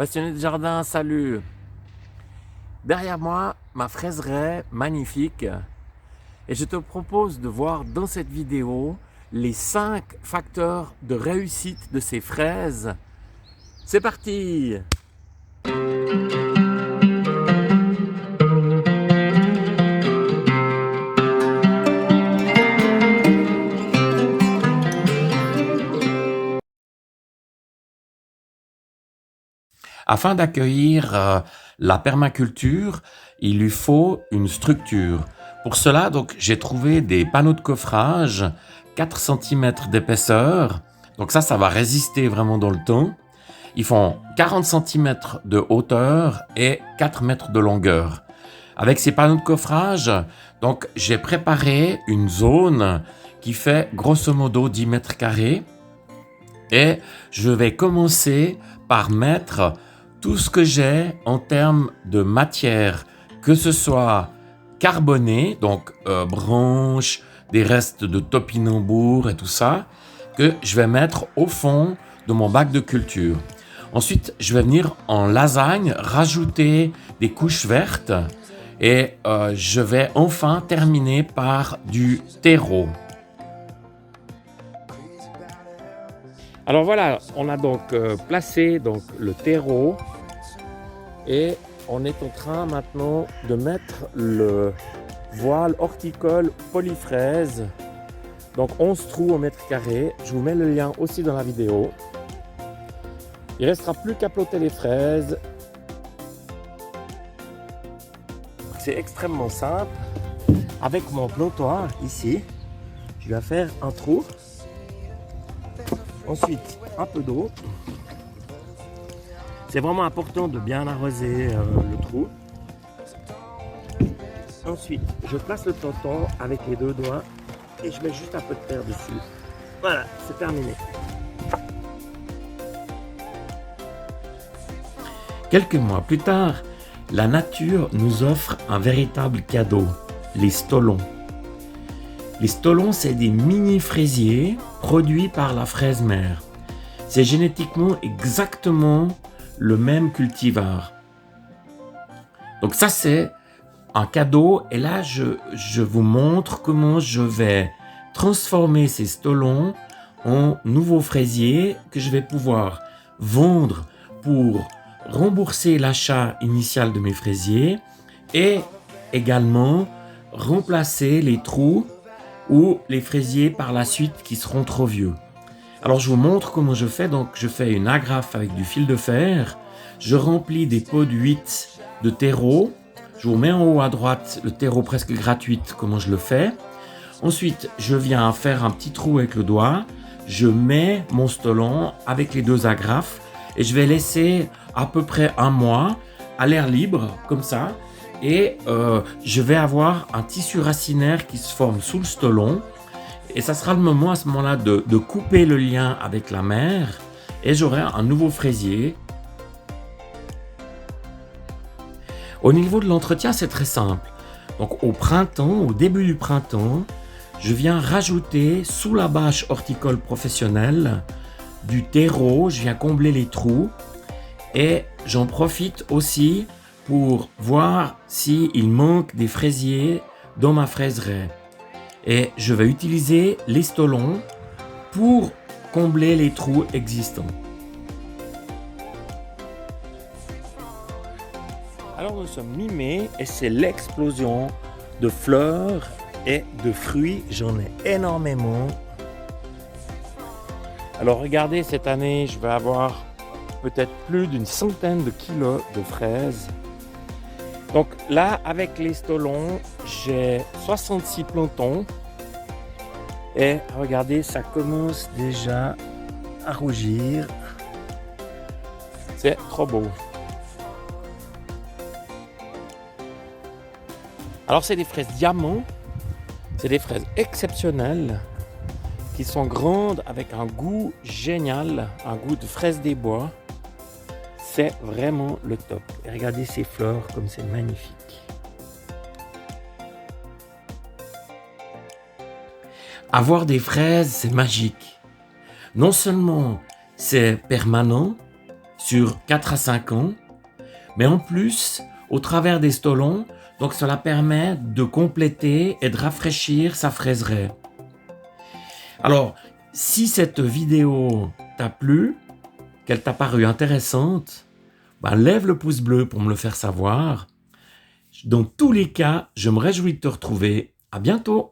Passionné de jardin, salut! Derrière moi, ma fraiseraie magnifique. Et je te propose de voir dans cette vidéo les 5 facteurs de réussite de ces fraises. C'est parti! Afin d'accueillir la permaculture, il lui faut une structure. Pour cela, donc, j'ai trouvé des panneaux de coffrage 4 cm d'épaisseur. Donc ça va résister vraiment dans le temps. Ils font 40 cm de hauteur et 4 mètres de longueur. Avec ces panneaux de coffrage, donc, j'ai préparé une zone qui fait grosso modo 10 mètres carrés. Et je vais commencer par mettre tout ce que j'ai en termes de matière, que ce soit carboné, donc branches, des restes de topinambour et tout ça, que je vais mettre au fond de mon bac de culture. Ensuite, je vais venir en lasagne rajouter des couches vertes et je vais enfin terminer par du terreau. Alors voilà, on a donc placé le terreau et on est en train maintenant de mettre le voile horticole polyfraise. Donc 11 trous au mètre carré. Je vous mets le lien aussi dans la vidéo. Il ne restera plus qu'à plotter les fraises. C'est extrêmement simple. Avec mon plottoir ici, je vais faire un trou. Ensuite, un peu d'eau. C'est vraiment important de bien arroser le trou. Ensuite, je place le planton avec les 2 doigts et je mets juste un peu de terre dessus. Voilà, c'est terminé. Quelques mois plus tard, la nature nous offre un véritable cadeau, les stolons. Les stolons, c'est des mini-fraisiers produits par la fraise mère. C'est génétiquement exactement le même cultivar. Donc ça, c'est un cadeau. Et là, je vous montre comment je vais transformer ces stolons en nouveaux fraisiers que je vais pouvoir vendre pour rembourser l'achat initial de mes fraisiers et également remplacer les trous ou les fraisiers par la suite qui seront trop vieux. Alors je vous montre comment je fais. Donc je fais une agrafe avec du fil de fer, je remplis des pots de 8 de terreau, je vous mets en haut à droite le terreau presque gratuit, comment je le fais. Ensuite je viens faire un petit trou avec le doigt, je mets mon stolon avec les 2 agrafes et je vais laisser à peu près 1 mois à l'air libre comme ça. Et je vais avoir un tissu racinaire qui se forme sous le stolon. Et ça sera le moment à ce moment-là de couper le lien avec la mère. Et j'aurai un nouveau fraisier. Au niveau de l'entretien, c'est très simple. Donc au printemps, au début du printemps, je viens rajouter sous la bâche horticole professionnelle du terreau. Je viens combler les trous. Et j'en profite aussi pour voir s'il manque des fraisiers dans ma fraiseraie. Et je vais utiliser les stolons pour combler les trous existants. Alors nous sommes mi-mai et c'est l'explosion de fleurs et de fruits. J'en ai énormément. Alors regardez, cette année, je vais avoir peut-être plus d'une centaine de kilos de fraises. Donc là, avec les stolons, j'ai 66 plantons. Et regardez, ça commence déjà à rougir. C'est trop beau. Alors c'est des fraises diamants. C'est des fraises exceptionnelles qui sont grandes avec un goût génial, un goût de fraises des bois. C'est vraiment le top. Et regardez ces fleurs comme c'est magnifique. Avoir des fraises, c'est magique. Non seulement c'est permanent, sur 4 à 5 ans. Mais en plus, au travers des stolons, donc cela permet de compléter et de rafraîchir sa fraiseraie. Alors, si cette vidéo t'a plu, qu'elle t'a paru intéressante, lève le pouce bleu pour me le faire savoir. Dans tous les cas, je me réjouis de te retrouver. À bientôt!